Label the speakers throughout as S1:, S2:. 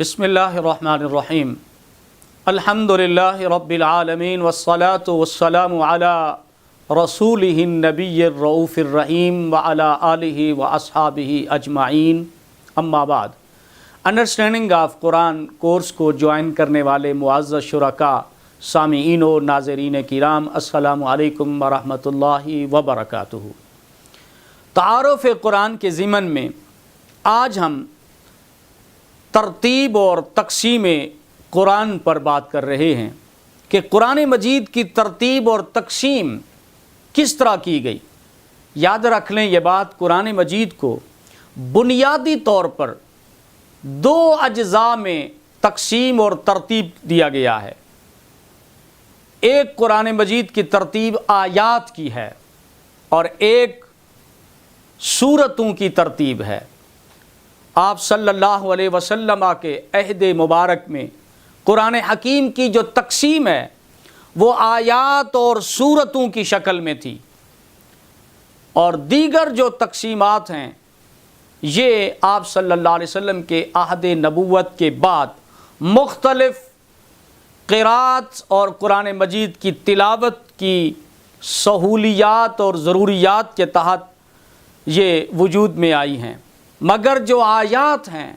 S1: بسم اللہ الرحمن الرحیم الحمدللہ رب العالمین والصلاة والسلام علی رسولہ النبی الرؤوف الرحیم وعلی آلہ واصحابہ اجمعین اما بعد۔ انڈرسٹینڈنگ آف قرآن کورس کو جوائن کرنے والے معزز شرکاء، سامعین و ناظرین کرام، السلام علیکم ورحمۃ اللہ وبرکاتہ۔ تعارف قرآن کے ضمن میں آج ہم ترتیب اور تقسیم قرآن پر بات کر رہے ہیں کہ قرآن مجید کی ترتیب اور تقسیم کس طرح کی گئی۔ یاد رکھ لیں یہ بات، قرآن مجید کو بنیادی طور پر دو اجزاء میں تقسیم اور ترتیب دیا گیا ہے۔ ایک قرآن مجید کی ترتیب آیات کی ہے اور ایک سورتوں کی ترتیب ہے۔ آپ صلی اللہ علیہ وسلم کے عہد مبارک میں قرآن حکیم کی جو تقسیم ہے وہ آیات اور سورتوں کی شکل میں تھی، اور دیگر جو تقسیمات ہیں یہ آپ صلی اللہ علیہ وسلم کے عہد نبوت کے بعد مختلف قرات اور قرآن مجید کی تلاوت کی سہولیات اور ضروریات کے تحت یہ وجود میں آئی ہیں۔ مگر جو آیات ہیں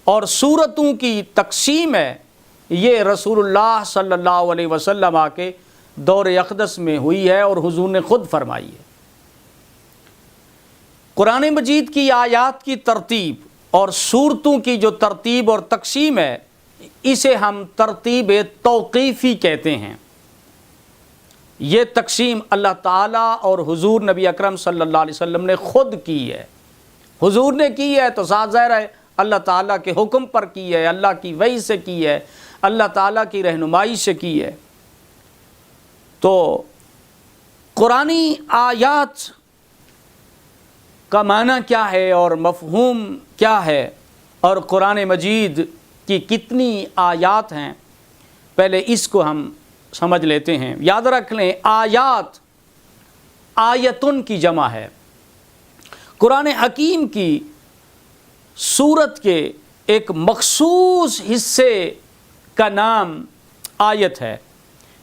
S1: اور سورتوں کی تقسیم ہے یہ رسول اللہ صلی اللہ علیہ وسلم کے دور اقدس میں ہوئی ہے اور حضور نے خود فرمائی ہے۔ قرآن مجید کی آیات کی ترتیب اور سورتوں کی جو ترتیب اور تقسیم ہے اسے ہم ترتیب توقیفی کہتے ہیں۔ یہ تقسیم اللہ تعالیٰ اور حضور نبی اکرم صلی اللہ علیہ وسلم نے خود کی ہے۔ حضور نے کی ہے تو ظاہر ہے اللہ تعالیٰ کے حکم پر کی ہے، اللہ کی وحی سے کی ہے، اللہ تعالیٰ کی رہنمائی سے کی ہے۔ تو قرآنی آیات کا معنی کیا ہے اور مفہوم کیا ہے، اور قرآن مجید کی کتنی آیات ہیں، پہلے اس کو ہم سمجھ لیتے ہیں۔ یاد رکھ لیں آیات آیتن کی جمع ہے۔ قرآن حکیم کی سورت کے ایک مخصوص حصے کا نام آیت ہے۔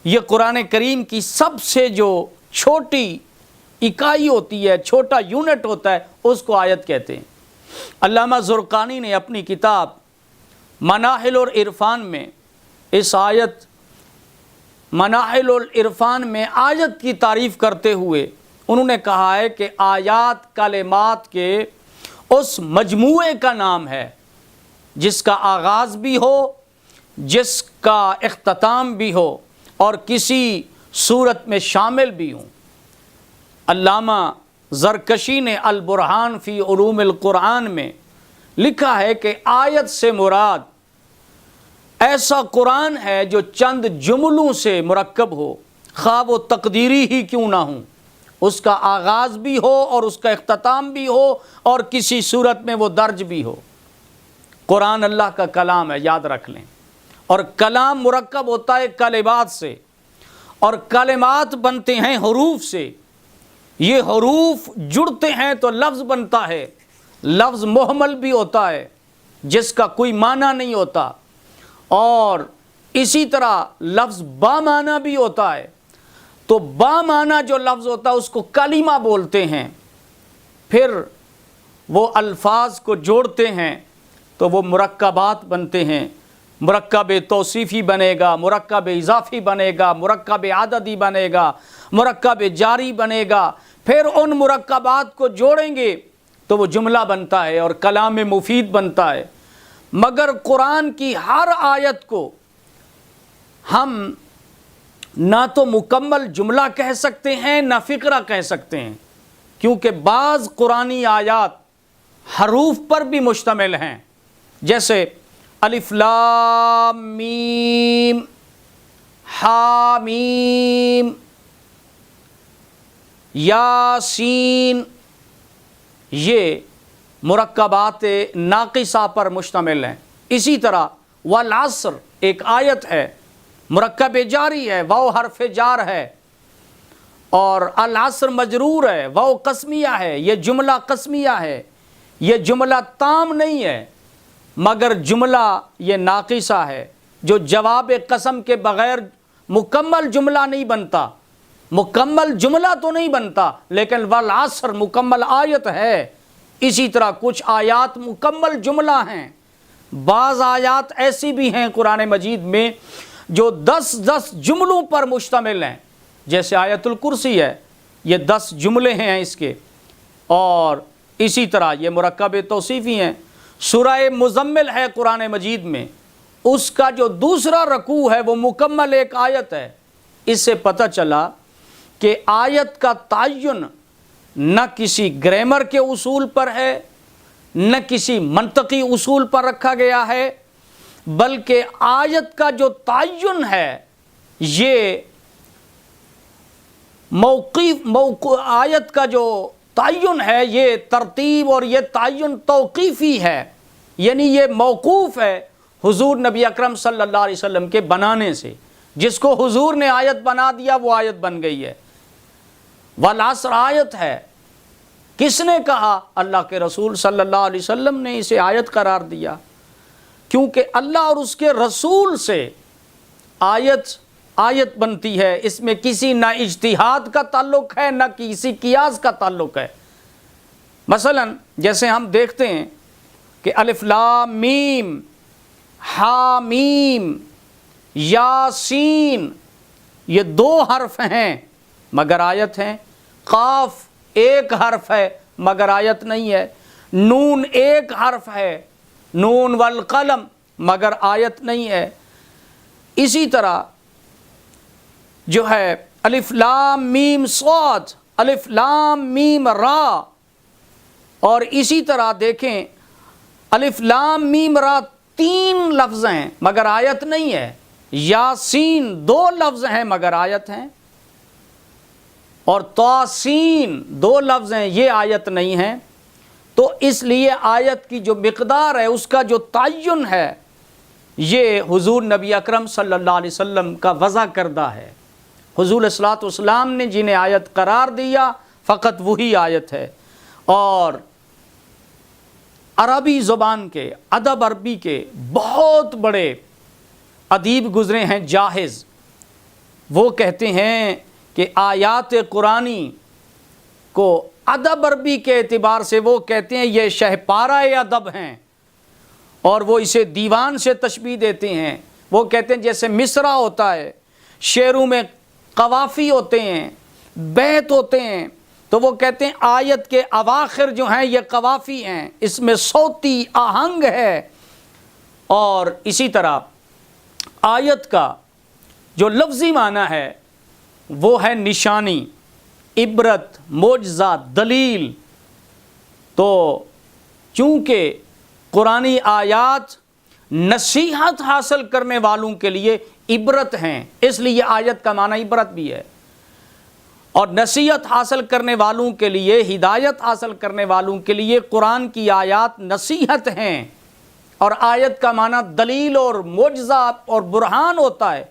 S1: یہ قرآن کریم کی سب سے جو چھوٹی اکائی ہوتی ہے، چھوٹا یونٹ ہوتا ہے، اس کو آیت کہتے ہیں۔ علامہ زرقانی نے اپنی کتاب مناحل العرفان میں اس آیت مناحل العرفان میں آیت کی تعریف کرتے ہوئے انہوں نے کہا ہے کہ آیات کلمات کے اس مجموعے کا نام ہے جس کا آغاز بھی ہو، جس کا اختتام بھی ہو اور کسی صورت میں شامل بھی ہوں۔ علامہ زرکشی نے البرہان فی علوم القرآن میں لکھا ہے کہ آیت سے مراد ایسا قرآن ہے جو چند جملوں سے مرکب ہو، خواہ وہ تقدیری ہی کیوں نہ ہوں، اس کا آغاز بھی ہو اور اس کا اختتام بھی ہو اور کسی صورت میں وہ درج بھی ہو۔ قرآن اللہ کا کلام ہے، یاد رکھ لیں، اور کلام مرکب ہوتا ہے کلمات سے، اور کلمات بنتے ہیں حروف سے۔ یہ حروف جڑتے ہیں تو لفظ بنتا ہے۔ لفظ محمل بھی ہوتا ہے جس کا کوئی معنی نہیں ہوتا، اور اسی طرح لفظ با معنی بھی ہوتا ہے۔ تو با معنی جو لفظ ہوتا ہے اس کو کلمہ بولتے ہیں۔ پھر وہ الفاظ کو جوڑتے ہیں تو وہ مرکبات بنتے ہیں۔ مرکب توصیفی بنے گا، مرکب اضافی بنے گا، مرکب عددی بنے گا، مرکب جاری بنے گا۔ پھر ان مرکبات کو جوڑیں گے تو وہ جملہ بنتا ہے اور کلام مفید بنتا ہے۔ مگر قرآن کی ہر آیت کو ہم نہ تو مکمل جملہ کہہ سکتے ہیں نہ فقرہ کہہ سکتے ہیں، کیونکہ بعض قرآنی آیات حروف پر بھی مشتمل ہیں، جیسے الف لام میم ہا میم یاسین، یہ مرکبات ناقصہ پر مشتمل ہیں۔ اسی طرح والعصر ایک آیت ہے، مرکب جاری ہے، واو حرف جار ہے، اور العصر مجرور ہے، واو قسمیہ ہے، یہ جملہ قسمیہ ہے، یہ جملہ تام نہیں ہے، مگر جملہ یہ ناقصہ ہے جو جواب قسم کے بغیر مکمل جملہ نہیں بنتا. مکمل جملہ تو نہیں بنتا لیکن والعصر مکمل آیت ہے. اسی طرح کچھ آیات مکمل جملہ ہیں. بعض آیات ایسی بھی ہیں قرآن مجید میں جو 10 جملوں پر مشتمل ہیں، جیسے آیت الکرسی ہے، یہ 10 جملے ہیں اس کے. اور اسی طرح یہ مرکب توصیفی ہیں. سورہ مزمل ہے قرآن مجید میں، اس کا جو دوسرا رکوع ہے وہ مکمل ایک آیت ہے. اس سے پتہ چلا کہ آیت کا تعین نہ کسی گرامر کے اصول پر ہے، نہ کسی منطقی اصول پر رکھا گیا ہے، بلکہ آیت کا جو تعین ہے یہ آیت کا جو تعین ہے یہ ترتیب اور یہ تعین توقیفی ہے، یعنی یہ موقوف ہے حضور نبی اکرم صلی اللہ علیہ وسلم کے بنانے سے. جس کو حضور نے آیت بنا دیا وہ آیت بن گئی ہے. والعصر آیت ہے. کس نے کہا؟ اللہ کے رسول صلی اللہ علیہ وسلم نے اسے آیت قرار دیا، کیونکہ اللہ اور اس کے رسول سے آیت بنتی ہے. اس میں کسی نہ اجتہاد کا تعلق ہے نہ کسی قیاس کا تعلق ہے. مثلا جیسے ہم دیکھتے ہیں کہ الف لام میم حامیم یاسین یہ 2 حرف ہیں مگر آیت ہیں. قاف 1 حرف ہے مگر آیت نہیں ہے. نون 1 حرف ہے، نون والقلم، مگر آیت نہیں ہے. اسی طرح جو ہے الف لام میم صاد، الف لام میم را، اور اسی طرح دیکھیں الف لام میم را 3 لفظ ہیں مگر آیت نہیں ہے. یاسین 2 لفظ ہیں مگر آیت ہیں. اور توسین 2 لفظ ہیں، یہ آیت نہیں ہیں. تو اس لیے آیت کی جو مقدار ہے اس کا جو تعین ہے یہ حضور نبی اکرم صلی اللہ علیہ وسلم کا وضع کردہ ہے. حضور صلی اللہ علیہ وسلم نے جنہیں آیت قرار دیا فقط وہی آیت ہے. اور عربی زبان کے ادب عربی کے بہت بڑے ادیب گزرے ہیں جاحظ، وہ کہتے ہیں کہ آیات قرآنی کو ادب عربی کے اعتبار سے وہ کہتے ہیں یہ شہپارہ ادب ہیں، اور وہ اسے دیوان سے تشبیہ دیتے ہیں. وہ کہتے ہیں جیسے مصرع ہوتا ہے، شعروں میں قوافی ہوتے ہیں، بیت ہوتے ہیں، تو وہ کہتے ہیں آیت کے اواخر جو ہیں یہ قوافی ہیں، اس میں صوتی آہنگ ہے. اور اسی طرح آیت کا جو لفظی معنی ہے وہ ہے نشانی، عبرت، معجزہ، دلیل. تو چونکہ قرآنی آیات نصیحت حاصل کرنے والوں کے لیے عبرت ہیں، اس لیے آیت کا معنی عبرت بھی ہے. اور نصیحت حاصل کرنے والوں کے لیے، ہدایت حاصل کرنے والوں کے لیے قرآن کی آیات نصیحت ہیں. اور آیت کا معنی دلیل اور معجزہ اور برہان ہوتا ہے.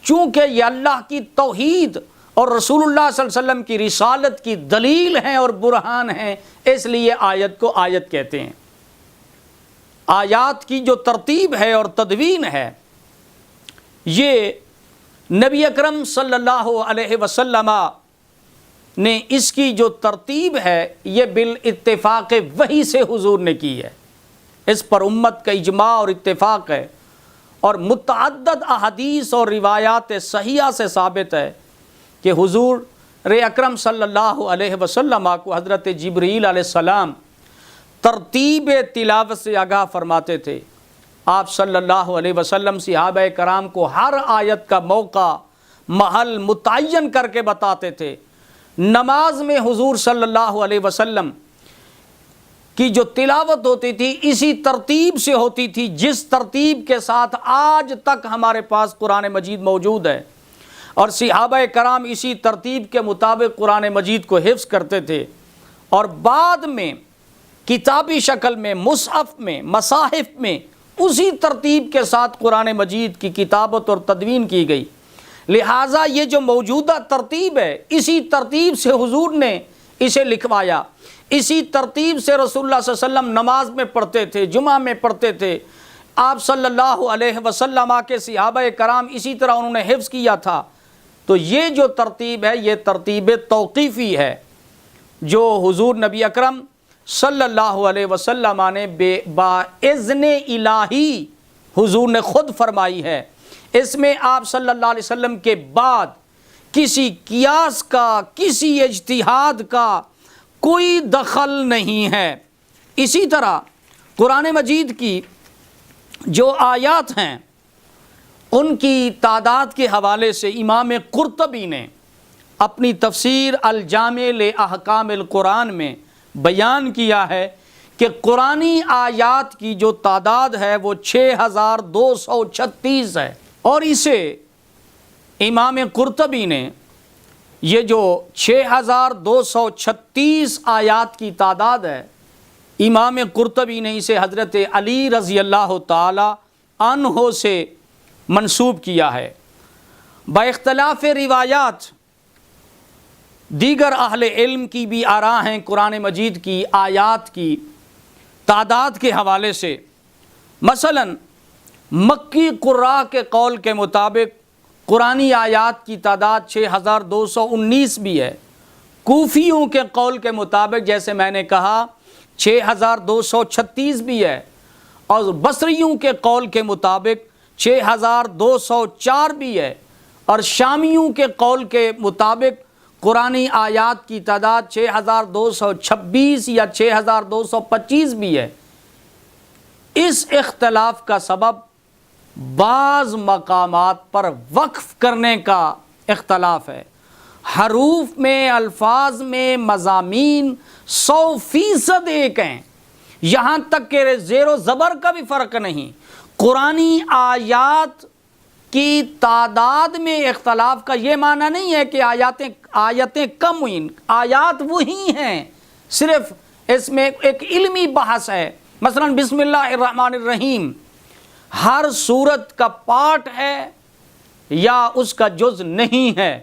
S1: چونکہ یہ اللہ کی توحید اور رسول اللہ صلی اللہ علیہ وسلم کی رسالت کی دلیل ہیں اور برہان ہیں، اس لیے آیت کو آیت کہتے ہیں. آیات کی جو ترتیب ہے اور تدوین ہے یہ نبی اکرم صلی اللہ علیہ وسلم نے اس کی جو ترتیب ہے یہ بالاتفاق وحی سے حضور نے کی ہے. اس پر امت کا اجماع اور اتفاق ہے، اور متعدد احادیث اور روایات صحیحہ سے ثابت ہے کہ حضور اکرم صلی اللہ علیہ وسلم کو حضرت جبرائیل علیہ السلام ترتیب تلاوت سے آگاہ فرماتے تھے. آپ صلی اللہ علیہ وسلم صحابہ کرام کو ہر آیت کا موقع محل متعین کر کے بتاتے تھے. نماز میں حضور صلی اللہ علیہ وسلم کی جو تلاوت ہوتی تھی اسی ترتیب سے ہوتی تھی جس ترتیب کے ساتھ آج تک ہمارے پاس قرآن مجید موجود ہے. اور صحابہ کرام اسی ترتیب کے مطابق قرآن مجید کو حفظ کرتے تھے، اور بعد میں کتابی شکل میں، مصحف میں، مصاحف میں اسی ترتیب کے ساتھ قرآن مجید کی کتابت اور تدوین کی گئی. لہٰذا یہ جو موجودہ ترتیب ہے اسی ترتیب سے حضور نے اسے لکھوایا۔ اسی ترتیب سے رسول اللہ صلی اللہ علیہ وسلم نماز میں پڑھتے تھے، جمعہ میں پڑھتے تھے، آپ صلی اللہ علیہ وسلم کے صحابہ کرام اسی طرح انہوں نے حفظ کیا تھا۔ تو یہ جو ترتیب ہے یہ ترتیب توقیفی ہے جو حضور نبی اکرم صلی اللہ علیہ وسلم نے باذن الہی حضور نے خود فرمائی ہے۔ اس میں آپ صلی اللہ علیہ وسلم کے بعد کسی قیاس کا، کسی اجتہاد کا کوئی دخل نہیں ہے۔ اسی طرح قرآن مجید کی جو آیات ہیں ان کی تعداد کے حوالے سے امام قرطبی نے اپنی تفسیر الجامع لاحکام القرآن میں بیان کیا ہے کہ قرآنی آیات کی جو تعداد ہے وہ 6236 ہے، اور اسے امام قرطبی نے یہ جو 6236 آیات کی تعداد ہے، امام قرطبی نے اسے حضرت علی رضی اللہ تعالی عنہ سے منسوب کیا ہے۔ با اختلاف روایات دیگر اہل علم کی بھی آراء ہیں قرآن مجید کی آیات کی تعداد کے حوالے سے۔ مثلا مکی قراء کے قول کے مطابق قرآنی آیات کی تعداد 6219 بھی ہے، کوفیوں کے قول کے مطابق جیسے میں نے کہا 6236 بھی ہے، اور بصریوں کے قول کے مطابق 6204 بھی ہے، اور شامیوں کے قول کے مطابق قرآنی آیات کی تعداد 6226 یا 6225 بھی ہے۔ اس اختلاف کا سبب بعض مقامات پر وقف کرنے کا اختلاف ہے۔ حروف میں، الفاظ میں مضامین 100% ایک ہیں، یہاں تک کہ زیر و زبر کا بھی فرق نہیں۔ قرآنی آیات کی تعداد میں اختلاف کا یہ معنی نہیں ہے کہ آیتیں کم ہوئیں، آیات وہی ہیں، صرف اس میں ایک علمی بحث ہے۔ مثلا بسم اللہ الرحمن الرحیم ہر سورت کا پارٹ ہے یا اس کا جز نہیں ہے۔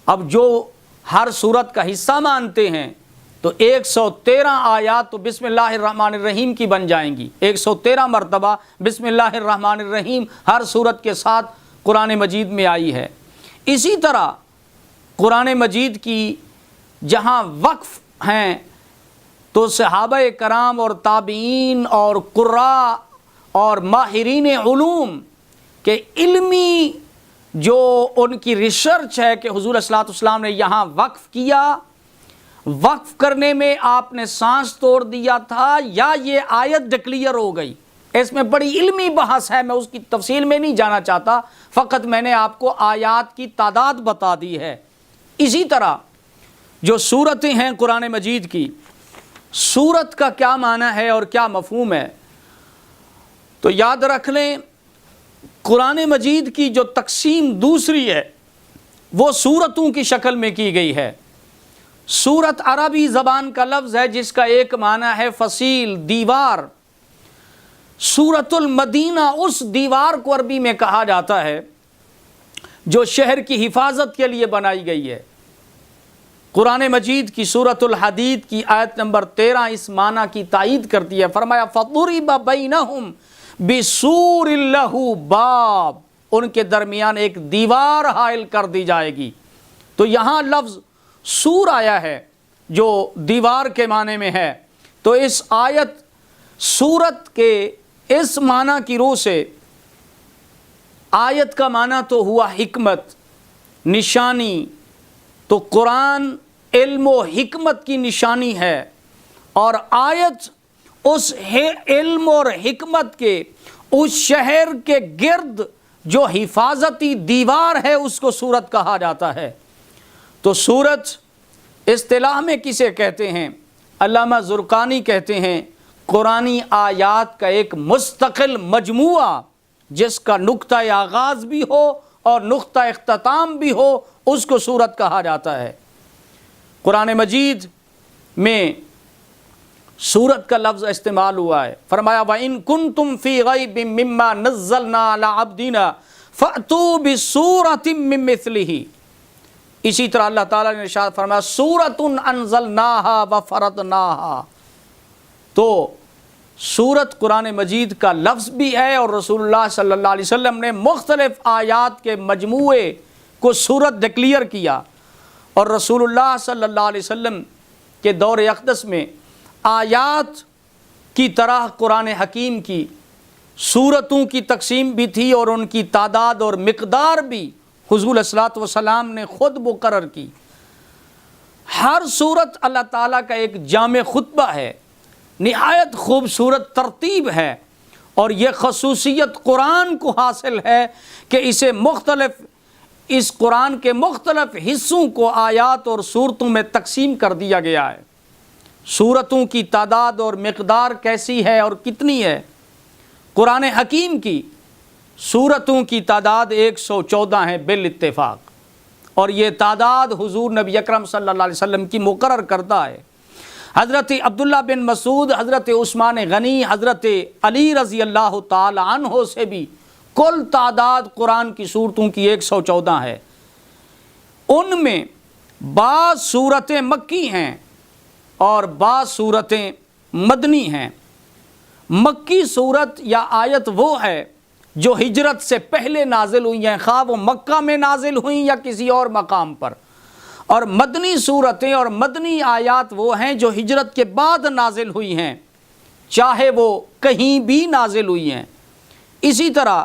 S1: اب جو ہر سورت کا حصہ مانتے ہیں تو 113 آیات تو بسم اللہ الرحمن الرحیم کی بن جائیں گی، 113 مرتبہ بسم اللہ الرحمن الرحیم ہر سورت کے ساتھ قرآن مجید میں آئی ہے۔ اسی طرح قرآن مجید کی جہاں وقف ہیں تو صحابہ کرام اور تابعین اور قراء اور ماہرین علوم کے علمی جو ان کی ریسرچ ہے کہ حضور صلی اللہ علیہ وسلم نے یہاں وقف کیا، وقف کرنے میں آپ نے سانس توڑ دیا تھا یا یہ آیت ڈکلیئر ہو گئی، اس میں بڑی علمی بحث ہے، میں اس کی تفصیل میں نہیں جانا چاہتا، فقط میں نے آپ کو آیات کی تعداد بتا دی ہے۔ اسی طرح جو سورتیں ہیں قرآن مجید کی، سورت کا کیا معنی ہے اور کیا مفہوم ہے، تو یاد رکھ لیں قرآن مجید کی جو تقسیم دوسری ہے وہ سورتوں کی شکل میں کی گئی ہے۔ سورت عربی زبان کا لفظ ہے جس کا ایک معنی ہے فصیل، دیوار۔ سورت المدینہ اس دیوار کو عربی میں کہا جاتا ہے جو شہر کی حفاظت کے لیے بنائی گئی ہے۔ قرآن مجید کی سورت الحدید کی آیت نمبر 13 اس معنی کی تائید کرتی ہے، فرمایا فَضُرِبَ بَيْنَهُمْ بِسُورٍ لَهُ بَابٍ، ان کے درمیان ایک دیوار حائل کر دی جائے گی۔ تو یہاں لفظ سور آیا ہے جو دیوار کے معنی میں ہے، تو اس آیت سورت کے اس معنی کی روح سے آیت کا معنی تو ہوا حکمت، نشانی، تو قرآن علم و حکمت کی نشانی ہے، اور آیت اس علم اور حکمت کے اس شہر کے گرد جو حفاظتی دیوار ہے اس کو سورت کہا جاتا ہے۔ تو سورت اصطلاح میں کسے کہتے ہیں؟ علامہ زرقانی کہتے ہیں قرآنی آیات کا ایک مستقل مجموعہ جس کا نقطہ آغاز بھی ہو اور نقطہ اختتام بھی ہو، اس کو سورت کہا جاتا ہے۔ قرآن مجید میں سورت کا لفظ استعمال ہوا ہے، فرمایا وَإِن كُنتُمْ فِي غَيْبٍ مِّمَّا نَزَّلْنَا عَلَىٰ عَبْدِنَا فَأْتُوا بِسُورَةٍ مِّن مِّثْلِهِ۔ اسی طرح اللہ تعالیٰ نے ارشاد فرمایا سورۃ انزلناہا وفرضناہا، تو سورت قرآن مجید کا لفظ بھی ہے اور رسول اللہ صلی اللہ علیہ وسلم نے مختلف آیات کے مجموعے کو سورت ڈکلیئر کیا، اور رسول اللہ صلی اللہ علیہ وسلم کے دور اقدس میں آیات کی طرح قرآن حکیم کی سورتوں کی تقسیم بھی تھی، اور ان کی تعداد اور مقدار بھی حضور علیہ الصلوۃ والسلام نے خود مقرر کی۔ ہر سورت اللہ تعالیٰ کا ایک جامع خطبہ ہے، نہایت خوبصورت ترتیب ہے، اور یہ خصوصیت قرآن کو حاصل ہے کہ اس قرآن کے مختلف حصوں کو آیات اور سورتوں میں تقسیم کر دیا گیا ہے۔ سورتوں کی تعداد اور مقدار کیسی ہے اور کتنی ہے؟ قرآن حکیم کی سورتوں کی تعداد 114 ہے بالاتفاق، اور یہ تعداد حضور نبی اکرم صلی اللہ علیہ وسلم کی مقرر کردہ ہے۔ حضرت عبداللہ بن مسعود، حضرت عثمان غنی، حضرت علی رضی اللہ تعالی عنہ سے بھی کل تعداد قرآن کی سورتوں کی 114 ہے۔ ان میں بعض سورتیں مکی ہیں اور بعض سورتیں مدنی ہیں۔ مکی سورت یا آیت وہ ہے جو ہجرت سے پہلے نازل ہوئی ہیں، خواہ وہ مکہ میں نازل ہوئیں یا کسی اور مقام پر، اور مدنی صورتیں اور مدنی آیات وہ ہیں جو ہجرت کے بعد نازل ہوئی ہیں، چاہے وہ کہیں بھی نازل ہوئی ہیں۔ اسی طرح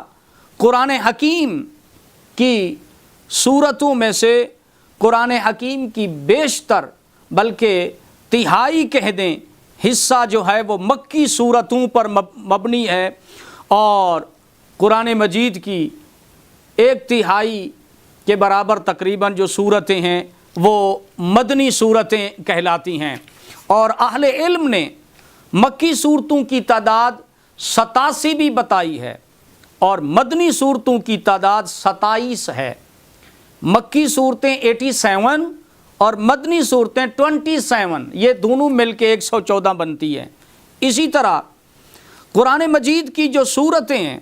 S1: قرآن حکیم کی سورتوں میں سے قرآن حکیم کی بیشتر بلکہ تہائی کہہ دیں حصہ جو ہے وہ مکی سورتوں پر مبنی ہے، اور قرآن مجید کی 1/3 کے برابر تقریباً جو سورتیں ہیں وہ مدنی سورتیں کہلاتی ہیں۔ اور اہل علم نے مکی سورتوں کی تعداد 87 بھی بتائی ہے اور مدنی سورتوں کی تعداد 27 ہے۔ مکی صورتیں 87 اور مدنی صورتیں 27، یہ دونوں مل کے 114 بنتی ہے۔ اسی طرح قرآن مجید کی جو سورتیں ہیں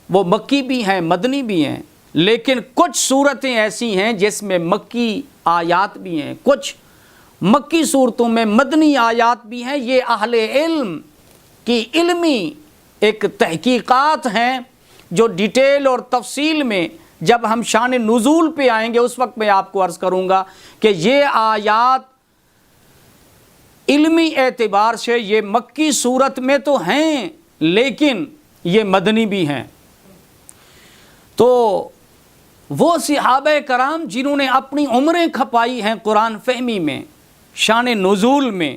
S1: وہ مکی بھی ہیں مدنی بھی ہیں، لیکن کچھ سورتیں ایسی ہیں جس میں مکی آیات بھی ہیں، کچھ مکی صورتوں میں مدنی آیات بھی ہیں۔ یہ اہل علم کی علمی ایک تحقیقات ہیں جو ڈیٹیل اور تفصیل میں جب ہم شان نزول پہ آئیں گے اس وقت میں آپ کو عرض کروں گا کہ یہ آیات علمی اعتبار سے یہ مکی صورت میں تو ہیں لیکن یہ مدنی بھی ہیں۔ تو وہ صحابہ کرام جنہوں نے اپنی عمریں کھپائی ہیں قرآن فہمی میں، شان نزول میں،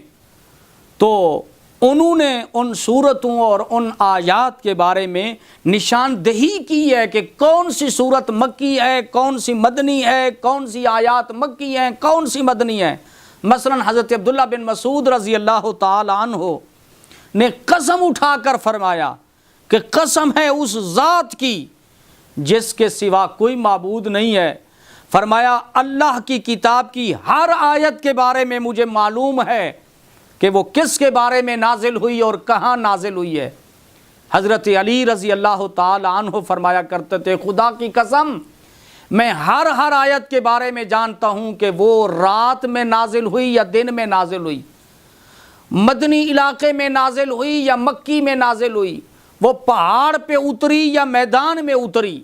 S1: تو انہوں نے ان صورتوں اور ان آیات کے بارے میں نشاندہی کی ہے کہ کون سی صورت مکی ہے، کون سی مدنی ہے، کون سی آیات مکی ہیں، کون سی مدنی ہے۔ مثلا حضرت عبداللہ بن مسعود رضی اللہ تعالی عنہ نے قسم اٹھا کر فرمایا کہ قسم ہے اس ذات کی جس کے سوا کوئی معبود نہیں ہے، فرمایا اللہ کی کتاب کی ہر آیت کے بارے میں مجھے معلوم ہے کہ وہ کس کے بارے میں نازل ہوئی اور کہاں نازل ہوئی ہے۔ حضرت علی رضی اللہ تعالی عنہ فرمایا کرتے تھے خدا کی قسم میں ہر آیت کے بارے میں جانتا ہوں کہ وہ رات میں نازل ہوئی یا دن میں نازل ہوئی، مدنی علاقے میں نازل ہوئی یا مکی میں نازل ہوئی، وہ پہاڑ پہ اتری یا میدان میں اتری۔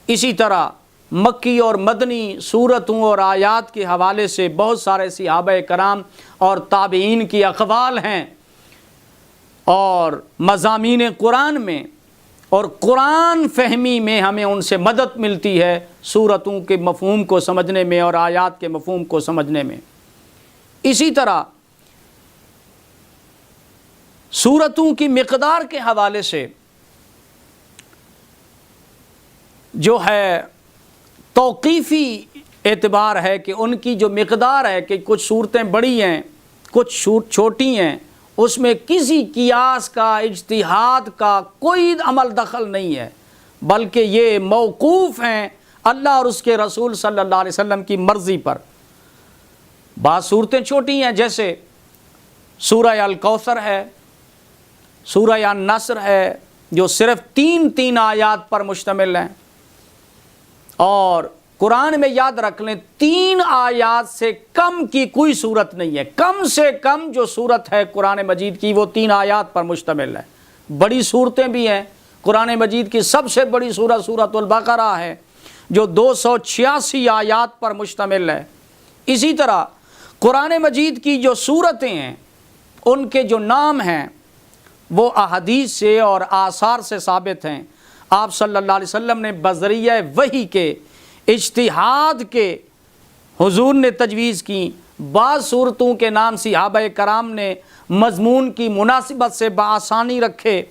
S1: اسی طرح مکی اور مدنی صورتوں اور آیات کے حوالے سے بہت سارے صحابہ کرام اور تابعین کی اقوال ہیں، اور مضامین قرآن میں اور قرآن فہمی میں ہمیں ان سے مدد ملتی ہے صورتوں کے مفہوم کو سمجھنے میں اور آیات کے مفہوم کو سمجھنے میں۔ اسی طرح صورتوں کی مقدار کے حوالے سے جو ہے توقیفی اعتبار ہے کہ ان کی جو مقدار ہے کہ کچھ صورتیں بڑی ہیں کچھ چھوٹی ہیں، اس میں کسی قیاس کا اجتہاد کا کوئی عمل دخل نہیں ہے، بلکہ یہ موقوف ہیں اللہ اور اس کے رسول صلی اللہ علیہ وسلم کی مرضی پر۔ بعض صورتیں چھوٹی ہیں جیسے سورہ الکوثر ہے، سورہ النصر ہے جو صرف 3 آیات پر مشتمل ہیں، اور قرآن میں یاد رکھ لیں 3 آیات سے کم کی کوئی صورت نہیں ہے. کم سے کم جو صورت ہے قرآن مجید کی وہ 3 آیات پر مشتمل ہے. بڑی صورتیں بھی ہیں. قرآن مجید کی سب سے بڑی سورت سورۃ البقرہ ہے جو 286 آیات پر مشتمل ہے. اسی طرح قرآن مجید کی جو صورتیں ہیں ان کے جو نام ہیں وہ احادیث سے اور آثار سے ثابت ہیں. آپ صلی اللہ علیہ وسلم نے بذریعہ وحی کے اجتہاد کے حضور نے تجویز کی. بعض صورتوں کے نام صحابہ کرام نے مضمون کی مناسبت سے بآسانی رکھے.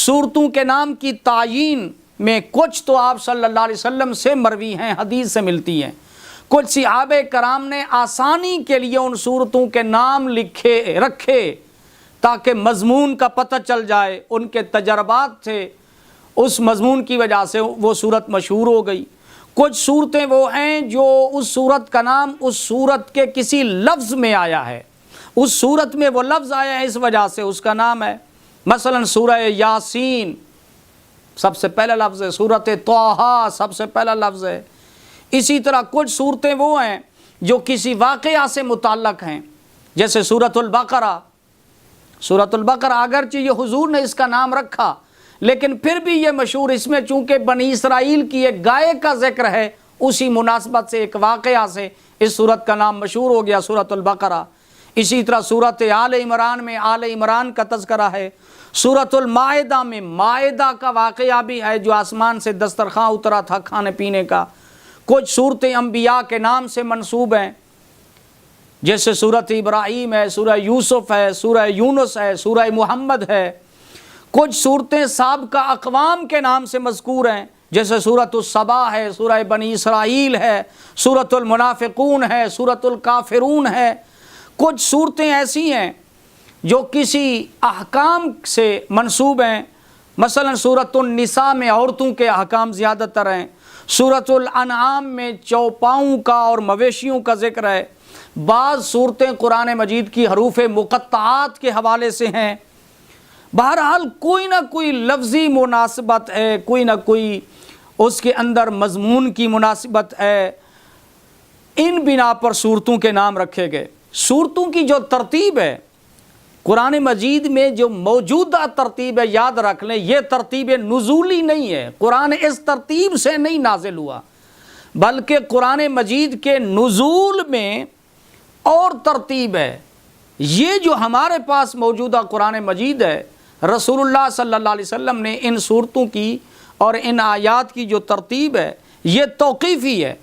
S1: صورتوں کے نام کی تعیین میں کچھ تو آپ صلی اللہ علیہ وسلم سے مروی ہیں، حدیث سے ملتی ہیں. کچھ صحابہ کرام نے آسانی کے لیے ان صورتوں کے نام رکھے تاکہ مضمون کا پتہ چل جائے. ان کے تجربات تھے، اس مضمون کی وجہ سے وہ صورت مشہور ہو گئی. کچھ صورتیں وہ ہیں جو اس صورت کا نام اس صورت کے کسی لفظ میں آیا ہے، اس صورت میں وہ لفظ آیا ہے اس وجہ سے اس کا نام ہے. مثلا سورہ یاسین سب سے پہلا لفظ ہے، سورۃ طٰہٰ سب سے پہلا لفظ ہے. اسی طرح کچھ صورتیں وہ ہیں جو کسی واقعہ سے متعلق ہیں، جیسے سورۃ البقرہ. سورۃ البقرہ اگرچہ یہ حضور نے اس کا نام رکھا لیکن پھر بھی یہ مشہور، اس میں چونکہ بنی اسرائیل کی ایک گائے کا ذکر ہے، اسی مناسبت سے ایک واقعہ سے اس سورت کا نام مشہور ہو گیا سورۃ البقرہ. اسی طرح سورۃ آل عمران میں آل عمران کا تذکرہ ہے. سورۃ المائدہ میں مائدہ کا واقعہ بھی ہے جو آسمان سے دسترخواں اترا تھا کھانے پینے کا. کچھ صورتیں انبیاء کے نام سے منسوب ہیں، جیسے سورۃ ابراہیم ہے، سورہ یوسف ہے، سورہ یونس ہے، سورہ محمد ہے. کچھ صورتیں سابقہ اقوام کے نام سے مذکور ہیں، جیسے سورۃ السبا ہے، سورہ بنی اسرائیل ہے، سورۃ المنافقون ہے، سورۃ الکافرون ہے. کچھ صورتیں ایسی ہیں جو کسی احکام سے منسوب ہیں، مثلا سورۃ النساء میں عورتوں کے احکام زیادہ تر ہیں. سورۃ الانعام میں چوپاؤں کا اور مویشیوں کا ذکر ہے. بعض صورتیں قرآن مجید کی حروف مقطعات کے حوالے سے ہیں. بہرحال کوئی نہ کوئی لفظی مناسبت ہے، کوئی نہ کوئی اس کے اندر مضمون کی مناسبت ہے. ان بنا پر صورتوں کے نام رکھے گئے. صورتوں کی جو ترتیب ہے قرآن مجید میں جو موجودہ ترتیب ہے، یاد رکھ لیں یہ ترتیب نزولی نہیں ہے. قرآن اس ترتیب سے نہیں نازل ہوا، بلکہ قرآن مجید کے نزول میں اور ترتیب ہے. یہ جو ہمارے پاس موجودہ قرآن مجید ہے، رسول اللہ صلی اللہ علیہ وسلم نے ان صورتوں کی اور ان آیات کی جو ترتیب ہے یہ توقیفی ہے.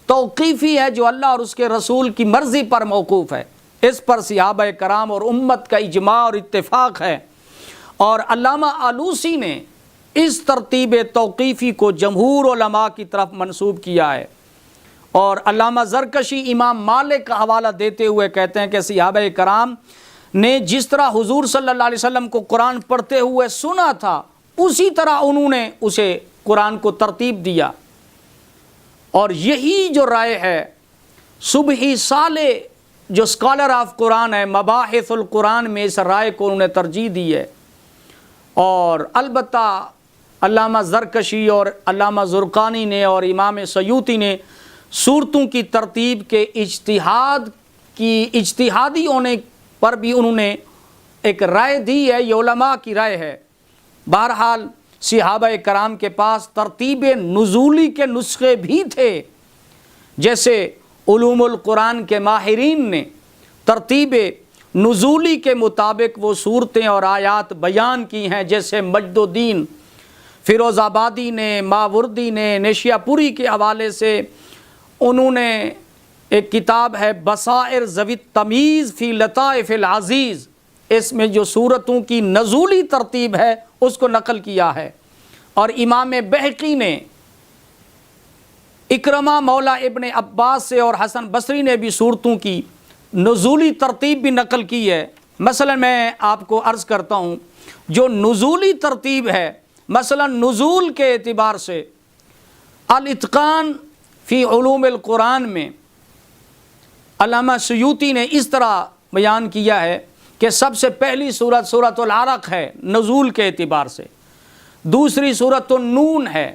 S1: توقیفی ہے جو اللہ اور اس کے رسول کی مرضی پر موقوف ہے. اس پر صحابہ کرام اور امت کا اجماع اور اتفاق ہے. اور علامہ آلوسی نے اس ترتیب توقیفی کو جمہور علماء کی طرف منسوب کیا ہے. اور علامہ زرکشی امام مالک کا حوالہ دیتے ہوئے کہتے ہیں کہ صحابہ کرام نے جس طرح حضور صلی اللہ علیہ وسلم کو قرآن پڑھتے ہوئے سنا تھا اسی طرح انہوں نے اسے قرآن کو ترتیب دیا. اور یہی جو رائے ہے صبحی صالح جو اسکالر آف قرآن ہے، مباحث القرآن میں اس رائے کو انہوں نے ترجیح دی ہے. اور البتہ علامہ زرکشی اور علامہ زرقانی نے اور امام سیوطی نے صورتوں کی ترتیب کے اجتہادی ہونے پر بھی انہوں نے ایک رائے دی ہے. یہ علماء کی رائے ہے. بہرحال صحابہ کرام کے پاس ترتیب نزولی کے نسخے بھی تھے، جیسے علوم القرآن کے ماہرین نے ترتیب نزولی کے مطابق وہ صورتیں اور آیات بیان کی ہیں، جیسے مجد الدین فیروز آبادی نے، ماوردی نے نیشیا پوری کے حوالے سے انہوں نے ایک کتاب ہے بصائر ذوی التمیز فی لطائف العزیز، اس میں جو صورتوں کی نزولی ترتیب ہے اس کو نقل کیا ہے. اور امام بہقی نے اکرمہ مولا ابن عباس سے اور حسن بصری نے بھی صورتوں کی نزولی ترتیب بھی نقل کی ہے. مثلا میں آپ کو عرض کرتا ہوں جو نزولی ترتیب ہے، مثلا نزول کے اعتبار سے الاتقان فی علوم القرآن میں علامہ سیوطی نے اس طرح بیان کیا ہے کہ سب سے پہلی سورت سورۃ العلق ہے نزول کے اعتبار سے، دوسری سورۃ النون ہے،